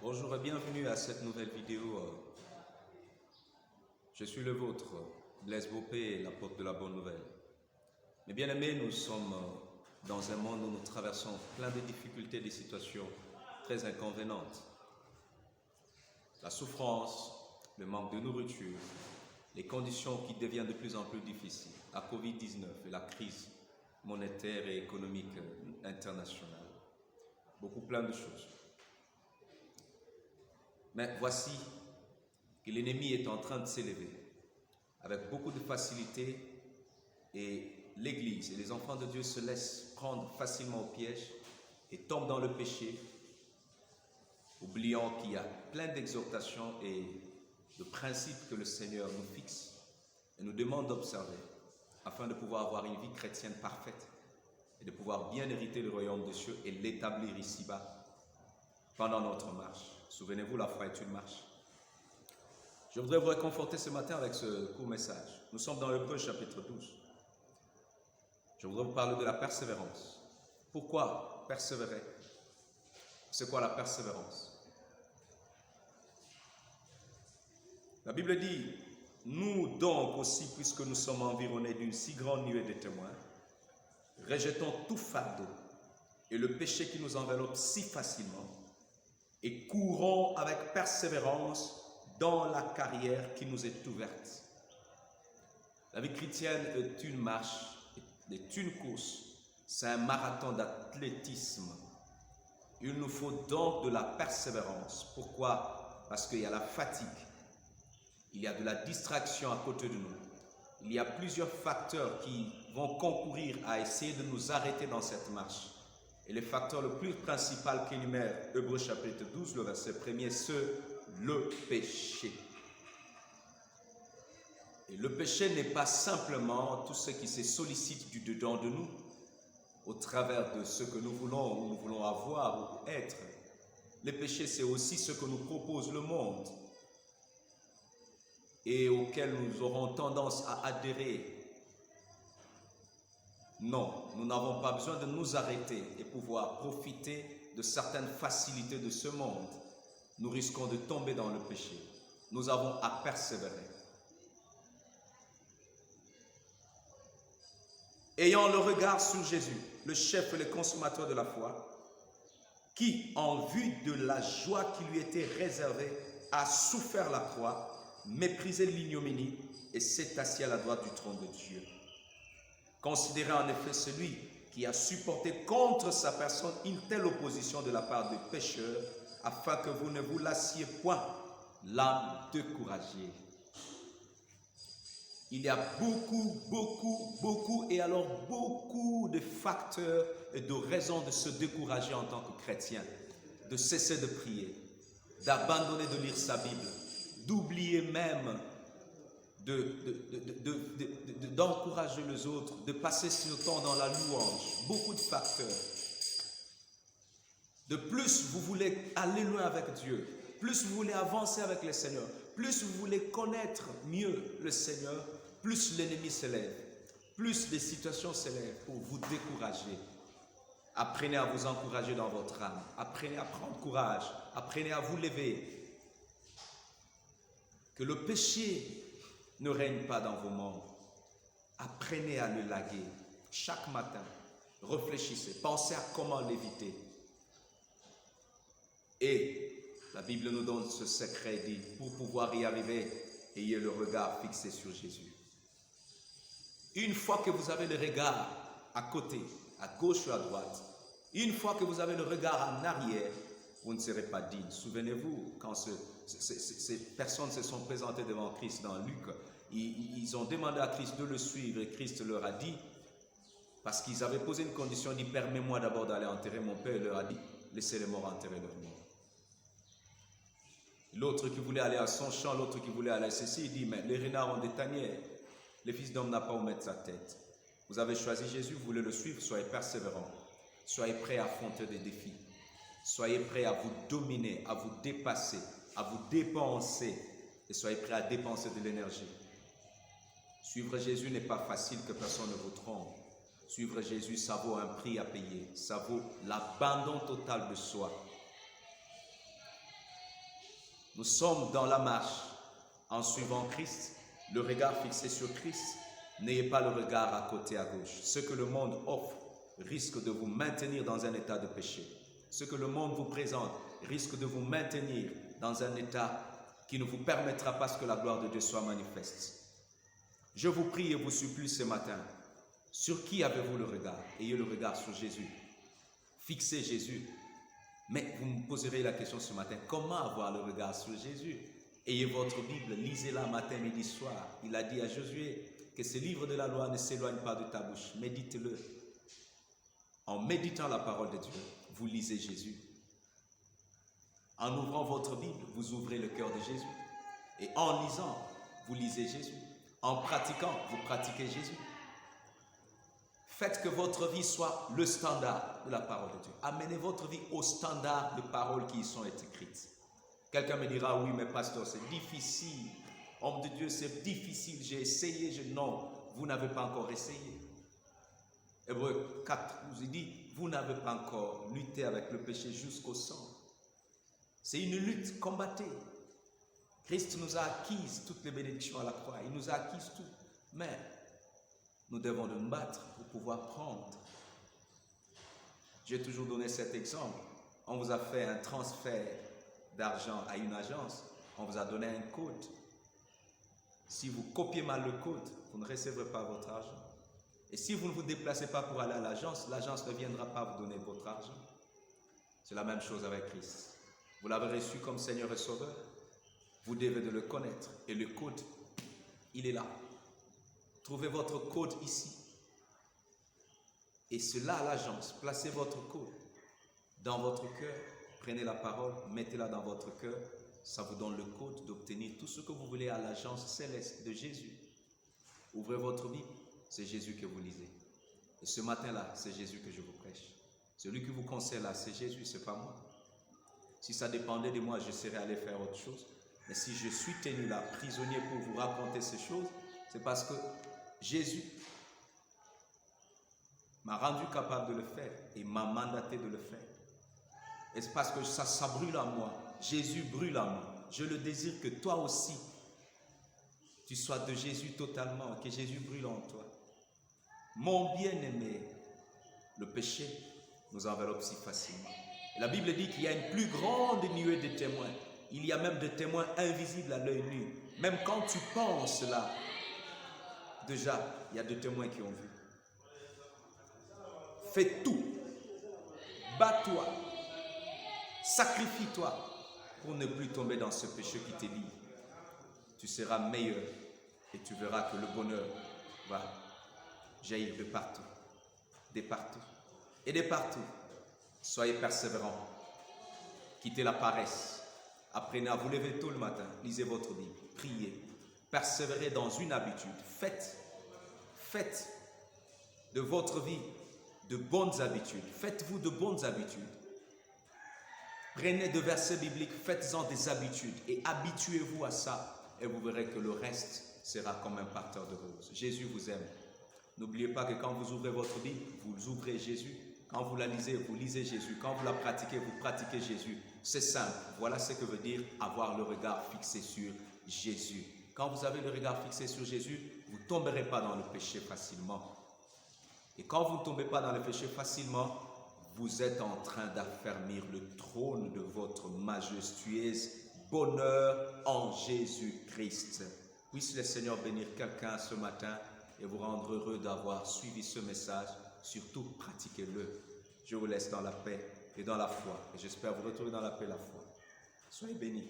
Bonjour et bienvenue à cette nouvelle vidéo. Je suis le vôtre, Blaise Bopé, l'apôtre de la bonne nouvelle. Mes bien-aimés, nous sommes dans un monde où nous traversons plein de difficultés, des situations très inconvénientes. La souffrance, le manque de nourriture, les conditions qui deviennent de plus en plus difficiles, la Covid-19 et la crise monétaire et économique internationale. Beaucoup plein de choses. Mais voici que l'ennemi est en train de s'élever avec beaucoup de facilité et l'Église et les enfants de Dieu se laissent prendre facilement au piège et tombent dans le péché, oubliant qu'il y a plein d'exhortations et de principes que le Seigneur nous fixe et nous demande d'observer afin de pouvoir avoir une vie chrétienne parfaite et de pouvoir bien hériter le royaume des cieux et l'établir ici-bas pendant notre marche. Souvenez-vous, la foi est une marche. Je voudrais vous réconforter ce matin avec ce court message. Nous sommes dans Hébreux chapitre 12. Je voudrais vous parler de la persévérance. Pourquoi persévérer? C'est quoi la persévérance? La Bible dit, nous donc aussi, puisque nous sommes environnés d'une si grande nuée de témoins, rejetons tout fardeau et le péché qui nous enveloppe si facilement et courons avec persévérance dans la carrière qui nous est ouverte. La vie chrétienne est une marche, est une course, c'est un marathon d'athlétisme. Il nous faut donc de la persévérance. Pourquoi? Parce qu'il y a la fatigue, il y a de la distraction à côté de nous. Il y a plusieurs facteurs qui vont concourir à essayer de nous arrêter dans cette marche. Et le facteur le plus principal qu'énumère Hébreux chapitre 12, le verset 1er, c'est le péché. Et le péché n'est pas simplement tout ce qui se sollicite du dedans de nous, au travers de ce que nous voulons ou nous voulons avoir ou être. Le péché, c'est aussi ce que nous propose le monde et auquel nous aurons tendance à adhérer. Non, nous n'avons pas besoin de nous arrêter et pouvoir profiter de certaines facilités de ce monde. Nous risquons de tomber dans le péché. Nous avons à persévérer. Ayant le regard sur Jésus, le chef et le consommateur de la foi, qui, en vue de la joie qui lui était réservée, a souffert la croix, méprisé l'ignominie et s'est assis à la droite du trône de Dieu. Considérez en effet celui qui a supporté contre sa personne une telle opposition de la part des pécheurs, afin que vous ne vous lassiez point l'âme découragée. Il y a beaucoup de facteurs et de raisons de se décourager en tant que chrétien, de cesser de prier, d'abandonner de lire sa Bible, d'oublier même d'encourager les autres, de passer ce temps dans la louange. Beaucoup de facteurs. De plus, vous voulez aller loin avec Dieu, plus vous voulez avancer avec le Seigneur, plus vous voulez connaître mieux le Seigneur, plus l'ennemi s'élève, plus les situations s'élèvent pour vous décourager. Apprenez à vous encourager dans votre âme, apprenez à prendre courage, apprenez à vous lever. Que le péché ne règne pas dans vos membres. Apprenez à le laguer chaque matin. Réfléchissez, pensez à comment l'éviter. Et la Bible nous donne ce secret, dit, pour pouvoir y arriver, ayez le regard fixé sur Jésus. Une fois que vous avez le regard à côté, à gauche ou à droite, une fois que vous avez le regard en arrière, vous ne serez pas digne. Souvenez-vous, quand ces personnes se sont présentées devant Christ dans Luc, ils ont demandé à Christ de le suivre et Christ leur a dit, parce qu'ils avaient posé une condition, il dit, permets-moi d'abord d'aller enterrer mon père, il leur a dit, laissez les morts enterrer leurs morts. L'autre qui voulait aller à son champ, l'autre qui voulait aller à ceci, il dit, mais les renards ont des tanières, le Fils d'homme n'a pas où mettre sa tête. Vous avez choisi Jésus, vous voulez le suivre, soyez persévérants, soyez prêts à affronter des défis, soyez prêts à vous dominer, à vous dépasser, à vous dépenser, et soyez prêts à dépenser de l'énergie. Suivre Jésus n'est pas facile, que personne ne vous trompe. Suivre Jésus, ça vaut un prix à payer, ça vaut l'abandon total de soi. Nous sommes dans la marche en suivant Christ, le regard fixé sur Christ. N'ayez pas le regard à côté, à gauche. Ce que le monde offre risque de vous maintenir dans un état de péché. Ce que le monde vous présente risque de vous maintenir dans un état qui ne vous permettra pas que la gloire de Dieu soit manifeste. Je vous prie et vous supplie ce matin, sur qui avez-vous le regard? Ayez le regard sur Jésus. Fixez Jésus. Mais vous me poserez la question ce matin, comment avoir le regard sur Jésus? Ayez votre Bible, lisez-la matin, midi, soir. Il a dit à Josué que ce livre de la loi ne s'éloigne pas de ta bouche. Médite-le. En méditant la parole de Dieu, vous lisez Jésus. En ouvrant votre Bible, vous ouvrez le cœur de Jésus. Et en lisant, vous lisez Jésus. En pratiquant, vous pratiquez Jésus. Faites que votre vie soit le standard de la parole de Dieu. Amenez votre vie au standard de paroles qui y sont écrites. Quelqu'un me dira, oui, mais pasteur, c'est difficile. Homme de Dieu, c'est difficile. J'ai essayé. Non, vous n'avez pas encore essayé. Hébreux 4 vous dit, vous n'avez pas encore lutté avec le péché jusqu'au sang. C'est une lutte, combattez. Christ nous a acquises toutes les bénédictions à la croix. Il nous a acquises tout. Mais nous devons nous battre pour pouvoir prendre. J'ai toujours donné cet exemple. On vous a fait un transfert d'argent à une agence. On vous a donné un code. Si vous copiez mal le code, vous ne recevrez pas votre argent. Et si vous ne vous déplacez pas pour aller à l'agence ne viendra pas vous donner votre argent. C'est la même chose avec Christ. Vous l'avez reçu comme Seigneur et Sauveur. Vous devez de le connaître. Et le code, il est là. Trouvez votre code ici. Et cela à l'agence. Placez votre code dans votre cœur. Prenez la parole, mettez-la dans votre cœur. Ça vous donne le code d'obtenir tout ce que vous voulez à l'agence céleste de Jésus. Ouvrez votre Bible, c'est Jésus que vous lisez. Et ce matin-là, c'est Jésus que je vous prêche. Celui qui vous conseille là, c'est Jésus, c'est pas moi. Si ça dépendait de moi, je serais allé faire autre chose. Mais si je suis tenu là, prisonnier pour vous raconter ces choses, c'est parce que Jésus m'a rendu capable de le faire et m'a mandaté de le faire. Et c'est parce que ça brûle en moi. Jésus brûle en moi. Je le désire que toi aussi, tu sois de Jésus totalement, que Jésus brûle en toi. Mon bien-aimé, le péché nous enveloppe si facilement. Et la Bible dit qu'il y a une plus grande nuée de témoins. Il y a même des témoins invisibles à l'œil nu. Même quand tu penses là, déjà, il y a des témoins qui ont vu. Fais tout. Bats-toi. Sacrifie-toi pour ne plus tomber dans ce péché qui te lie. Tu seras meilleur et tu verras que le bonheur va jaillir de partout. De partout. Et de partout. Soyez persévérants. Quittez la paresse. Apprenez à vous lever tôt le matin. Lisez votre Bible. Priez. Persévérez dans une habitude. Faites de votre vie de bonnes habitudes. Faites-vous de bonnes habitudes. Prenez de versets bibliques, faites-en des habitudes et habituez-vous à ça et vous verrez que le reste sera comme un parterre de roses. Jésus vous aime. N'oubliez pas que quand vous ouvrez votre Bible, vous ouvrez Jésus. Quand vous la lisez, vous lisez Jésus. Quand vous la pratiquez, vous pratiquez Jésus. C'est simple. Voilà ce que veut dire avoir le regard fixé sur Jésus. Quand vous avez le regard fixé sur Jésus, vous ne tomberez pas dans le péché facilement. Et quand vous ne tombez pas dans le péché facilement, vous êtes en train d'affermir le trône de votre majestueuse bonheur en Jésus-Christ. Puisse le Seigneur bénir quelqu'un ce matin et vous rendre heureux d'avoir suivi ce message. Surtout, pratiquez-le. Je vous laisse dans la paix et dans la foi. Et j'espère vous retrouver dans la paix et la foi. Soyez bénis.